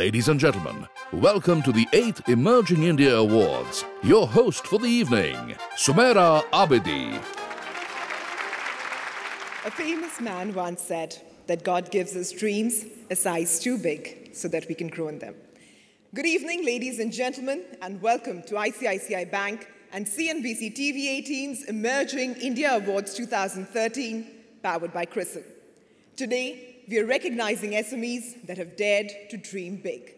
Ladies and gentlemen, welcome to the 8th Emerging India Awards. Your host for the evening, Sumaira Abedi. A famous man once said that God gives us dreams a size too big so that we can grow in them. Good evening, ladies and gentlemen, and welcome to ICICI Bank and CNBC TV18's Emerging India Awards 2013, powered by CRISIL. Today, we are recognizing SMEs that have dared to dream big.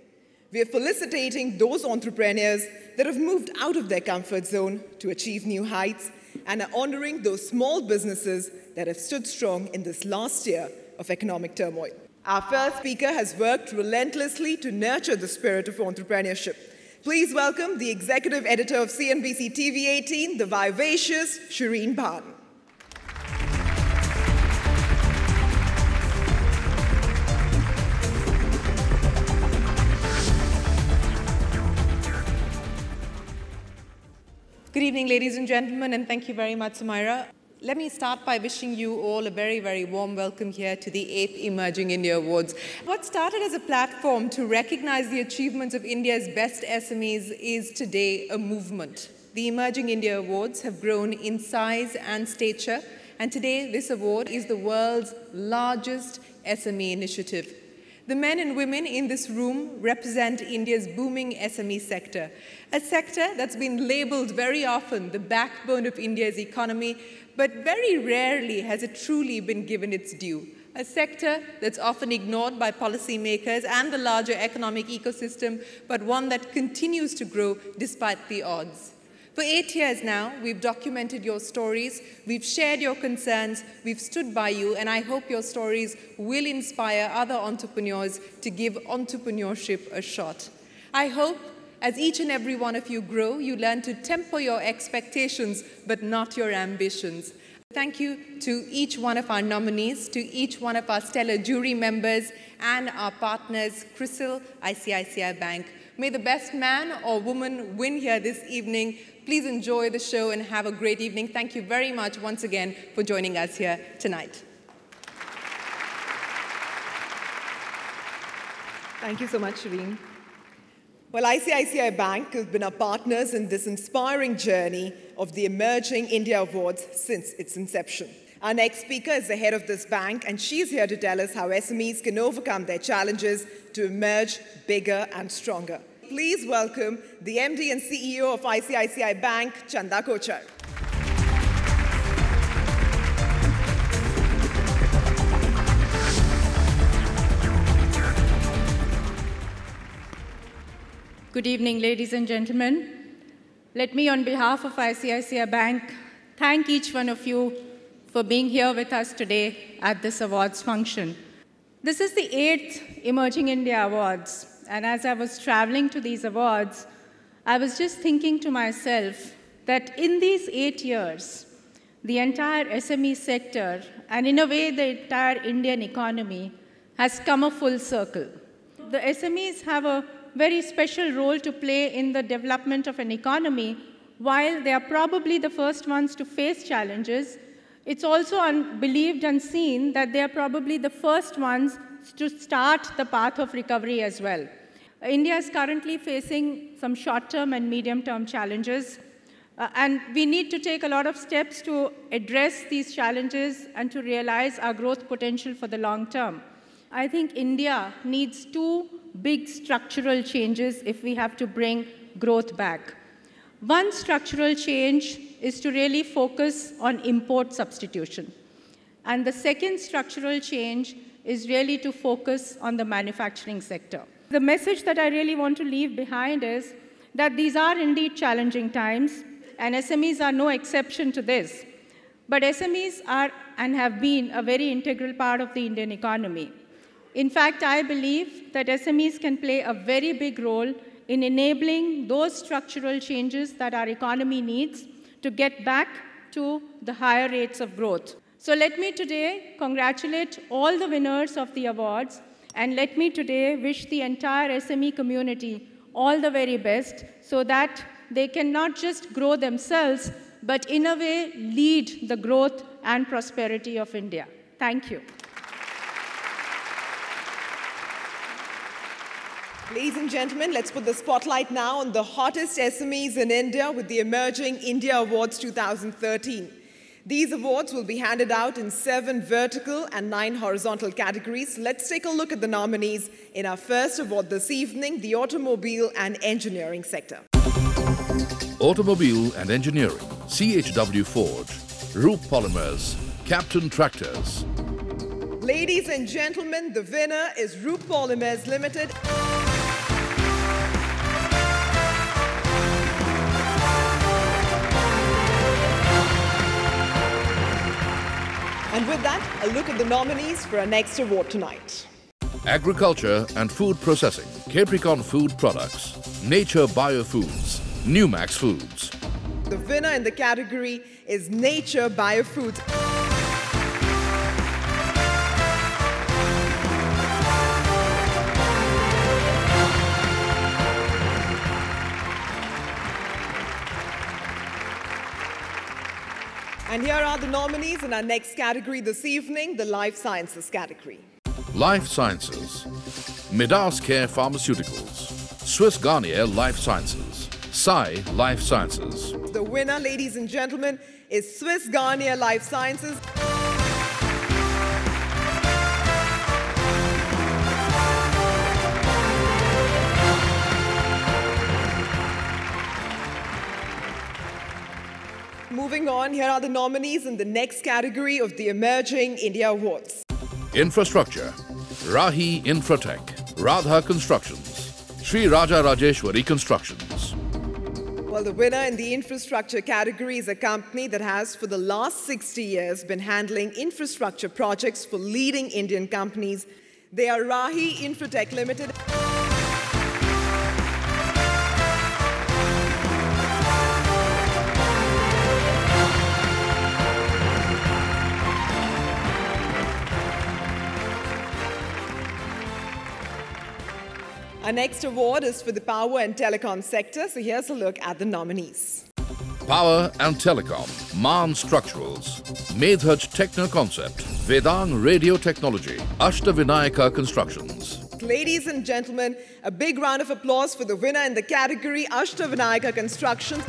We are felicitating those entrepreneurs that have moved out of their comfort zone to achieve new heights and are honoring those small businesses that have stood strong in this last year of economic turmoil. Our first speaker has worked relentlessly to nurture the spirit of entrepreneurship. Please welcome the executive editor of CNBC TV18, the vivacious Shireen Bhan. Good evening, ladies and gentlemen, and thank you very much, Sumaira. Let me start by wishing you all a very, very warm welcome here to the 8th Emerging India Awards. What started as a platform to recognize the achievements of India's best SMEs is today a movement. The Emerging India Awards have grown in size and stature, and today this award is the world's largest SME initiative. The men and women in this room represent India's booming SME sector, a sector that's been labeled very often the backbone of India's economy, but very rarely has it truly been given its due. A sector that's often ignored by policymakers and the larger economic ecosystem, but one that continues to grow despite the odds. For 8 years now, we've documented your stories, we've shared your concerns, we've stood by you, and I hope your stories will inspire other entrepreneurs to give entrepreneurship a shot. I hope, as each and every one of you grow, you learn to temper your expectations, but not your ambitions. Thank you to each one of our nominees, to each one of our stellar jury members, and our partners, CRISIL, ICICI Bank. May the best man or woman win here this evening. Please enjoy the show and have a great evening. Thank you very much once again for joining us here tonight. Thank you so much, Shireen. Well, ICICI Bank has been our partners in this inspiring journey of the Emerging India Awards since its inception. Our next speaker is the head of this bank, and she's here to tell us how SMEs can overcome their challenges to emerge bigger and stronger. Please welcome the MD and CEO of ICICI Bank, Chanda Kochar. Good evening, ladies and gentlemen. Let me, on behalf of ICICI Bank, thank each one of you for being here with us today at this awards function. This is the 8th Emerging India Awards, and as I was traveling to these awards, I was just thinking to myself that in these 8 years, the entire SME sector, and in a way the entire Indian economy, has come a full circle. The SMEs have a very special role to play in the development of an economy. While they are probably the first ones to face challenges, it's also believed and seen that they are probably the first ones to start the path of recovery as well. India is currently facing some short-term and medium-term challenges, and we need to take a lot of steps to address these challenges and to realize our growth potential for the long term. I think India needs two big structural changes if we have to bring growth back. One structural change is to really focus on import substitution. And the second structural change is really to focus on the manufacturing sector. The message that I really want to leave behind is that these are indeed challenging times, and SMEs are no exception to this. But SMEs are and have been a very integral part of the Indian economy. In fact, I believe that SMEs can play a very big role in enabling those structural changes that our economy needs to get back to the higher rates of growth. So let me today congratulate all the winners of the awards, and let me today wish the entire SME community all the very best so that they can not just grow themselves, but in a way lead the growth and prosperity of India. Thank you. Ladies and gentlemen, let's put the spotlight now on the hottest SMEs in India with the Emerging India Awards 2013. These awards will be handed out in 7 vertical and 9 horizontal categories. Let's take a look at the nominees in our first award this evening, the automobile and engineering sector. Automobile and engineering, CHW Forge, Roop Polymers, Captain Tractors. Ladies and gentlemen, the winner is Roop Polymers Limited. And with that, a look at the nominees for our next award tonight. Agriculture and food processing, Capricorn Food Products, Nature Biofoods, Numax Foods. The winner in the category is Nature Biofoods. And here are the nominees in our next category this evening, the Life Sciences category. Life Sciences, Midas Care Pharmaceuticals, Swiss Garnier Life Sciences, Sai Life Sciences. The winner, ladies and gentlemen, is Swiss Garnier Life Sciences. Moving on, here are the nominees in the next category of the Emerging India Awards. Infrastructure, Rahi Infratech, Radha Constructions, Sri Raja Rajeshwari Constructions. Well, the winner in the infrastructure category is a company that has, for the last 60 years, been handling infrastructure projects for leading Indian companies. They are Rahi Infratech Limited. Our next award is for the power and telecom sector, so here's a look at the nominees. Power and Telecom, Maan Structurals, Medhaj Techno Concept, Vedang Radio Technology, Ashtavinayaka Constructions. Ladies and gentlemen, a big round of applause for the winner in the category Ashtavinayaka Constructions.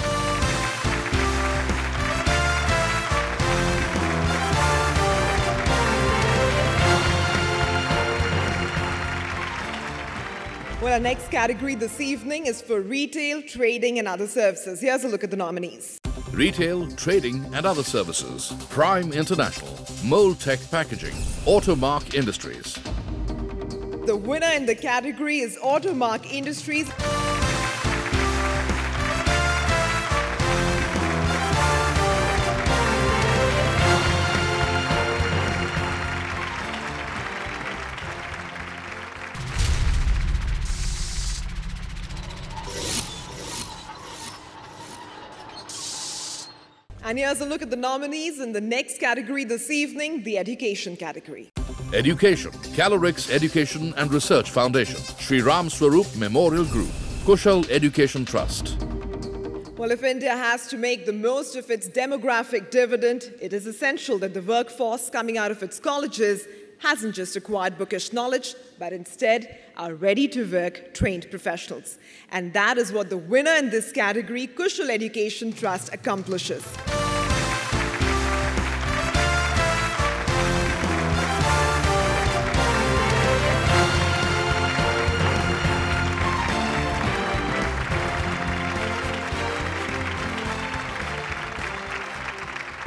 Well, our next category this evening is for retail, trading and other services. Here's a look at the nominees. Retail, Trading and Other Services, Prime International, Moltech Packaging, Automark Industries. The winner in the category is Automark Industries. And here's a look at the nominees in the next category this evening, the education category. Education, Calorix Education and Research Foundation, Sri Ram Swaroop Memorial Group, Kushal Education Trust. Well, if India has to make the most of its demographic dividend, it is essential that the workforce coming out of its colleges hasn't just acquired bookish knowledge, but instead are ready-to-work trained professionals. And that is what the winner in this category, Kushal Education Trust, accomplishes.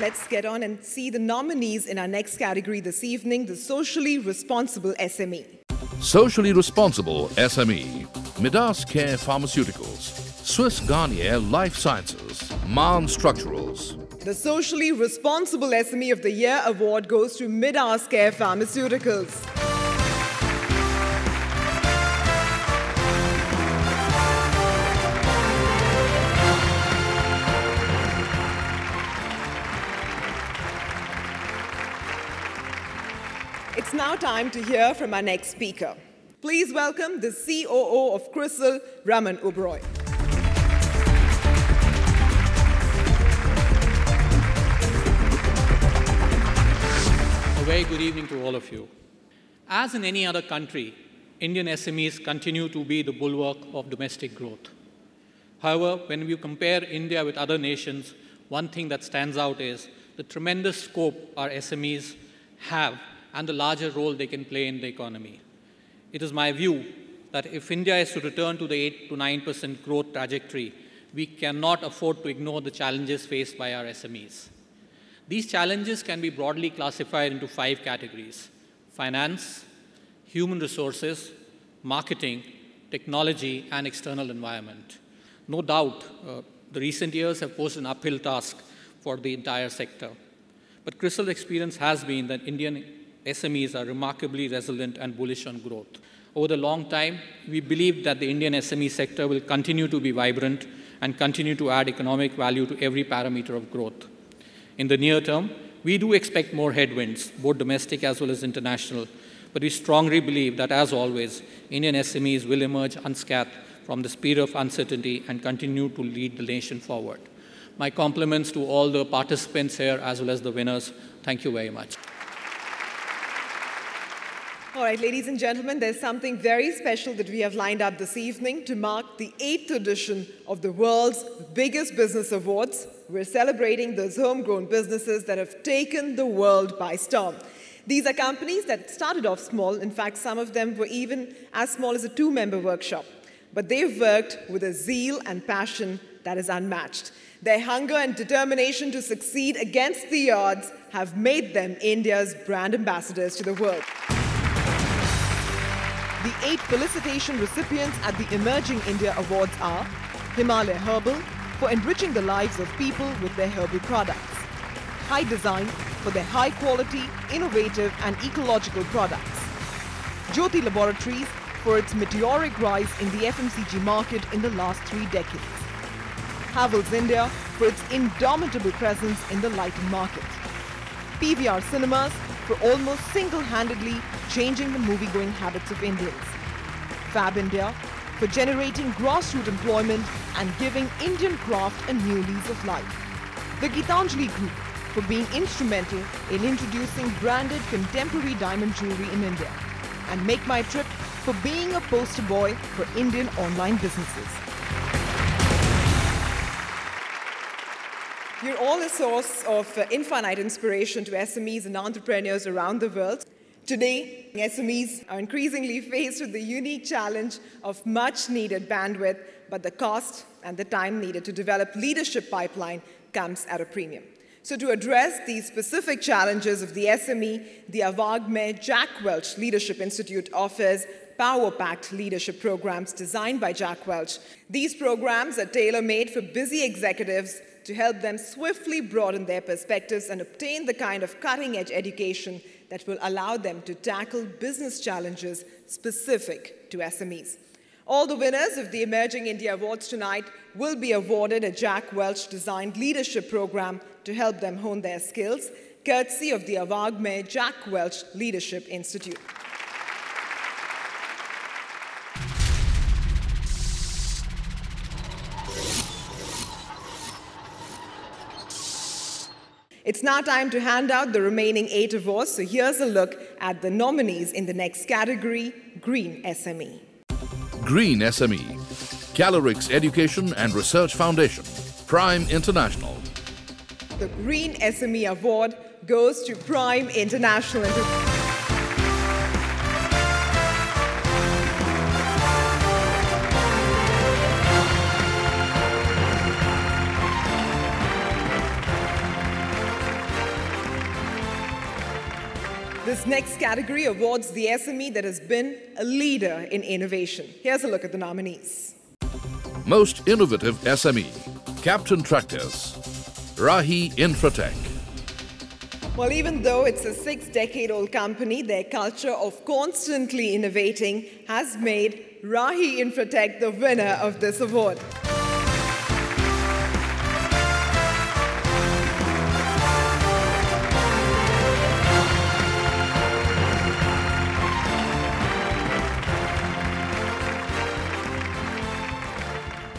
Let's get on and see the nominees in our next category this evening, the Socially Responsible SME. Socially Responsible SME, Midas Care Pharmaceuticals, Swiss Garnier Life Sciences, Maan Structurals. The Socially Responsible SME of the Year award goes to Midas Care Pharmaceuticals. It's now time to hear from our next speaker. Please welcome the COO of CRISIL, Raman Oberoi. A very good evening to all of you. As in any other country, Indian SMEs continue to be the bulwark of domestic growth. However, when we compare India with other nations, one thing that stands out is the tremendous scope our SMEs have and the larger role they can play in the economy. It is my view that if India is to return to the 8 to 9% growth trajectory, we cannot afford to ignore the challenges faced by our SMEs. These challenges can be broadly classified into 5 categories: finance, human resources, marketing, technology, and external environment. No doubt, the recent years have posed an uphill task for the entire sector. But CRISIL's experience has been that Indian SMEs are remarkably resilient and bullish on growth. Over the long time, we believe that the Indian SME sector will continue to be vibrant and continue to add economic value to every parameter of growth. In the near term, we do expect more headwinds, both domestic as well as international, but we strongly believe that, as always, Indian SMEs will emerge unscathed from this period of uncertainty and continue to lead the nation forward. My compliments to all the participants here as well as the winners. Thank you very much. All right, ladies and gentlemen, there's something very special that we have lined up this evening to mark the 8th edition of the world's biggest business awards. We're celebrating those homegrown businesses that have taken the world by storm. These are companies that started off small. In fact, some of them were even as small as a 2-member workshop. But they've worked with a zeal and passion that is unmatched. Their hunger and determination to succeed against the odds have made them India's brand ambassadors to the world. The 8 Felicitation recipients at the Emerging India Awards are Himalaya Herbal for enriching the lives of people with their herbal products, High Design for their high-quality, innovative and ecological products, Jyoti Laboratories for its meteoric rise in the FMCG market in the last 3 decades, Havells India for its indomitable presence in the lighting market, PVR Cinemas for almost single-handedly changing the movie-going habits of Indians, Fab India for generating grassroots employment and giving Indian craft a new lease of life, the Gitanjali Group for being instrumental in introducing branded contemporary diamond jewelry in India, and Make My Trip for being a poster boy for Indian online businesses. You're all a source of infinite inspiration to SMEs and entrepreneurs around the world. Today, SMEs are increasingly faced with the unique challenge of much-needed bandwidth, but the cost and the time needed to develop leadership pipeline comes at a premium. So to address these specific challenges of the SME, the Awag Mein Jack Welch Leadership Institute offers power-packed leadership programs designed by Jack Welch. These programs are tailor-made for busy executives to help them swiftly broaden their perspectives and obtain the kind of cutting-edge education that will allow them to tackle business challenges specific to SMEs. All the winners of the Emerging India Awards tonight will be awarded a Jack Welch-designed leadership program to help them hone their skills, courtesy of the Awag Mein Jack Welch Leadership Institute. It's now time to hand out the remaining 8 awards, so here's a look at the nominees in the next category, Green SME. Green SME, Calorix Education and Research Foundation, Prime International. The Green SME Award goes to Prime International. This next category awards the SME that has been a leader in innovation. Here's a look at the nominees. Most Innovative SME, Captain Tractors, Rahi Infratech. Well, even though it's a 6-decade-old company, their culture of constantly innovating has made Rahi Infratech the winner of this award.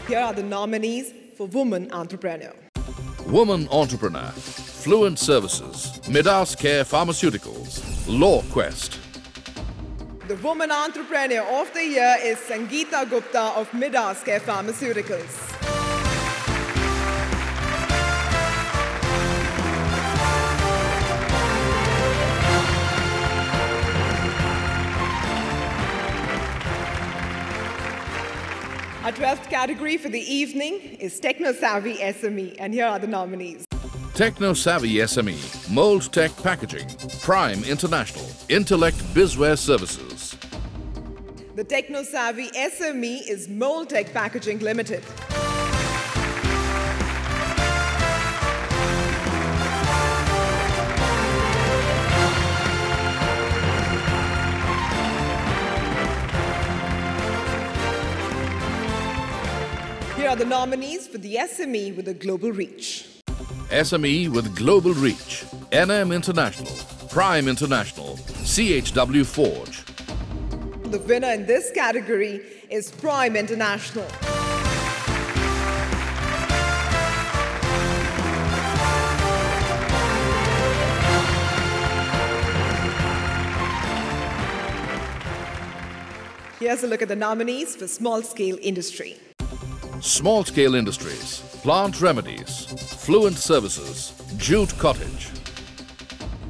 Here are the nominees for Woman Entrepreneur. Woman Entrepreneur, Fluent Services, Midas Care Pharmaceuticals, LawQuest. The Woman Entrepreneur of the Year is Sangeeta Gupta of Midas Care Pharmaceuticals. Our 12th category for the evening is Techno Savvy SME, and here are the nominees. Techno Savvy SME, Mold Tech Packaging, Prime International, Intellect Bizware Services. The Techno Savvy SME is Mold Tech Packaging Limited. Here are the nominees for the SME with a global reach. SME with global reach, NM International, Prime International, CHW Forge. The winner in this category is Prime International. Here's a look at the nominees for Small Scale Industry. Small Scale Industries, Plant Remedies, Fluent Services, Jute Cottage.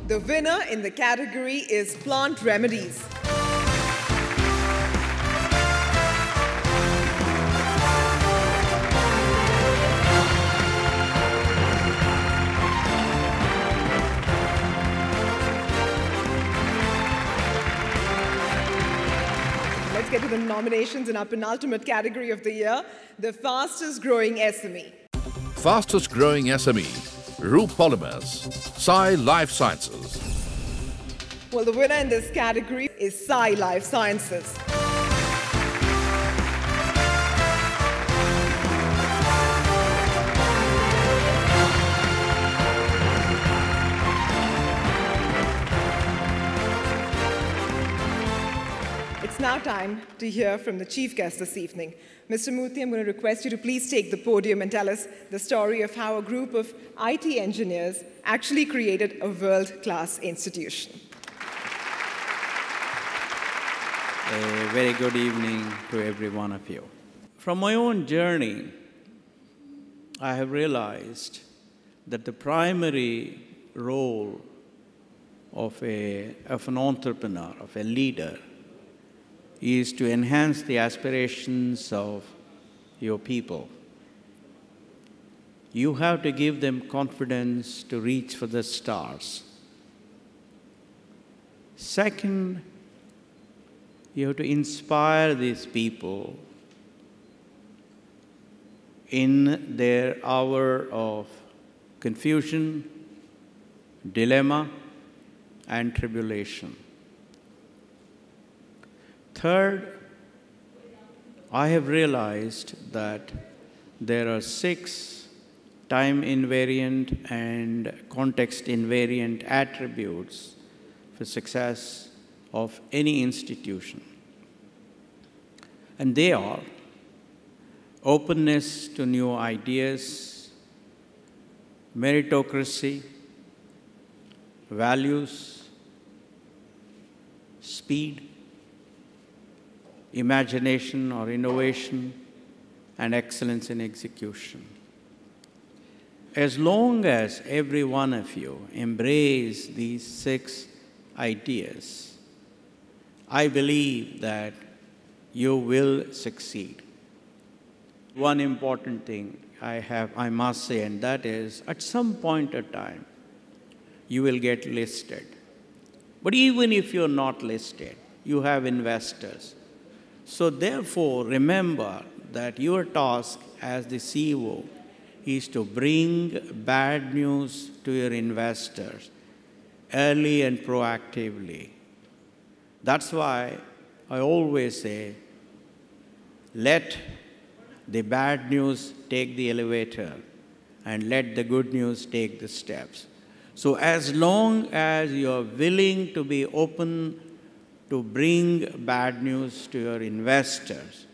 The winner in the category is Plant Remedies. Let's get to the nominations in our penultimate category of the year, the fastest growing SME. Fastest growing SME, Roop Polymers, Sai Life Sciences. Well, the winner in this category is Sai Life Sciences. It's now time to hear from the chief guest this evening. Mr. Murthy, I'm going to request you to please take the podium and tell us the story of how a group of IT engineers actually created a world-class institution. A very good evening to every one of you. From my own journey, I have realized that the primary role of an entrepreneur, of a leader, is to enhance the aspirations of your people. You have to give them confidence to reach for the stars. Second, you have to inspire these people in their hour of confusion, dilemma, and tribulation. Third, I have realized that there are 6 time-invariant and context-invariant attributes for success of any institution. And they are openness to new ideas, meritocracy, values, speed, imagination or innovation, and excellence in execution. As long as every one of you embrace these 6 ideas, I believe that you will succeed. One important thing I must say, and that is, at some point of time, you will get listed. But even if you're not listed, you have investors. So therefore, remember that your task as the CEO is to bring bad news to your investors early and proactively. That's why I always say, let the bad news take the elevator and let the good news take the steps. So as long as you're willing to be open to bring bad news to your investors,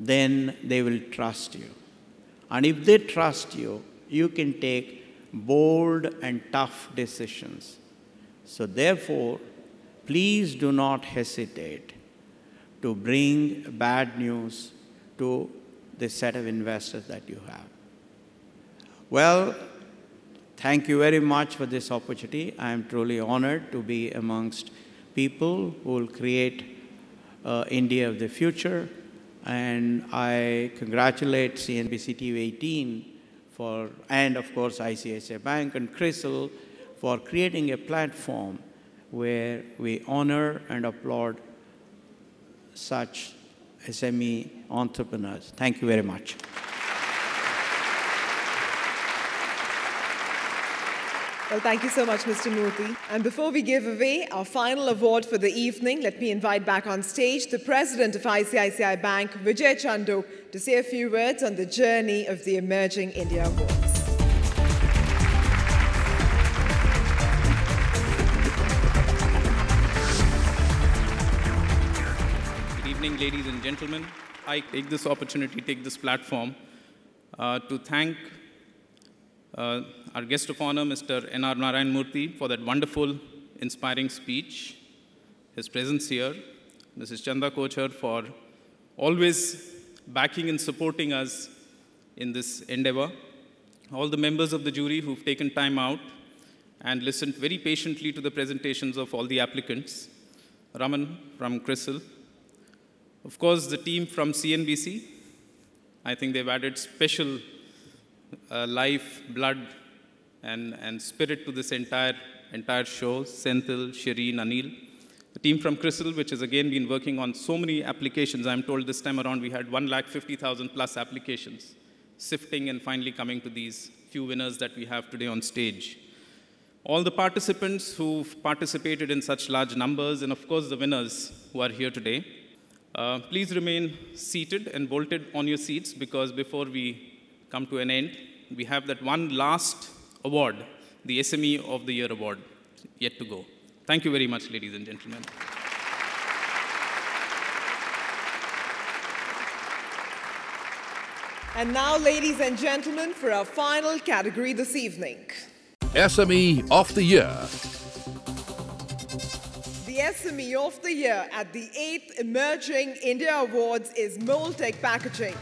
then they will trust you. And if they trust you, you can take bold and tough decisions. So therefore, please do not hesitate to bring bad news to the set of investors that you have. Well, thank you very much for this opportunity. I am truly honored to be amongst people who will create India of the future. And I congratulate CNBC TV18 and of course ICICI Bank and CRISIL for creating a platform where we honor and applaud such SME entrepreneurs. Thank you very much. Well, thank you so much, Mr. Murthy. And before we give away our final award for the evening, let me invite back on stage the President of ICICI Bank, Vijay Chandu, to say a few words on the journey of the Emerging India Awards. Good evening, ladies and gentlemen. I take this opportunity, take this platform to thank our guest of honor, Mr. N.R. Narayan Murthy, for that wonderful, inspiring speech, his presence here, Mrs. Chanda Kochar for always backing and supporting us in this endeavor, all the members of the jury who've taken time out and listened very patiently to the presentations of all the applicants, Raman from CRISIL, of course, the team from CNBC. I think they've added special life, blood, and spirit to this entire show. Senthil, Shireen, Anil. The team from CRISIL, which has again been working on so many applications. I'm told this time around we had 150,000 plus applications, sifting and finally coming to these few winners that we have today on stage. All the participants who've participated in such large numbers, and of course the winners who are here today. Please remain seated and bolted on your seats, because before we come to an end, we have that one last award, the SME of the Year award, yet to go. Thank you very much, ladies and gentlemen. And now, ladies and gentlemen, for our final category this evening. SME of the Year. The SME of the Year at the 8th Emerging India Awards is Moltec Packaging.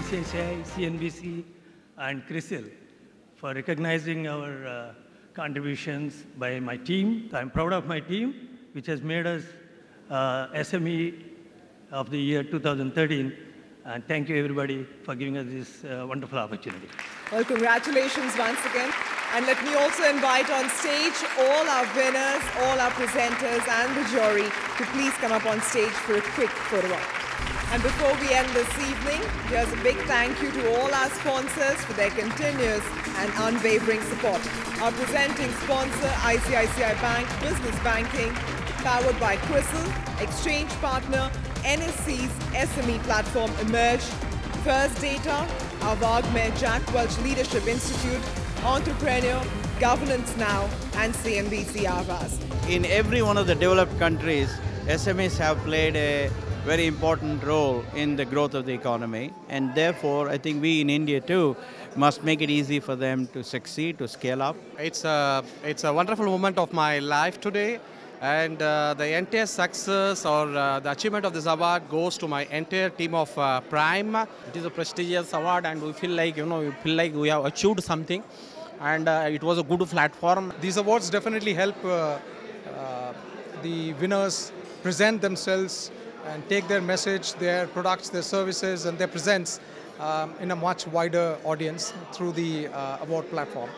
ICICI, CNBC, and CRISIL for recognizing our contributions by my team. I'm proud of my team, which has made us SME of the year 2013. And thank you, everybody, for giving us this wonderful opportunity. Well, congratulations once again. And let me also invite on stage all our winners, all our presenters, and the jury to please come up on stage for a quick photo op. And before we end this evening, here's a big thank you to all our sponsors for their continuous and unwavering support. Our presenting sponsor, ICICI Bank Business Banking, powered by CRISIL, exchange partner, NSC's SME platform Emerge, First Data, our Wagner Jack Welch Leadership Institute, Entrepreneur, Governance Now, and CNBC Aavas. In every one of the developed countries, SMEs have played a very important role in the growth of the economy, and therefore I think we in India too must make it easy for them to succeed, to scale up. It's a wonderful moment of my life today, and the entire success or the achievement of this award goes to my entire team of Prime. It is a prestigious award, and we feel like we have achieved something, and it was a good platform. These awards definitely help the winners present themselves and take their message, their products, their services, and their presence in a much wider audience through the award platform.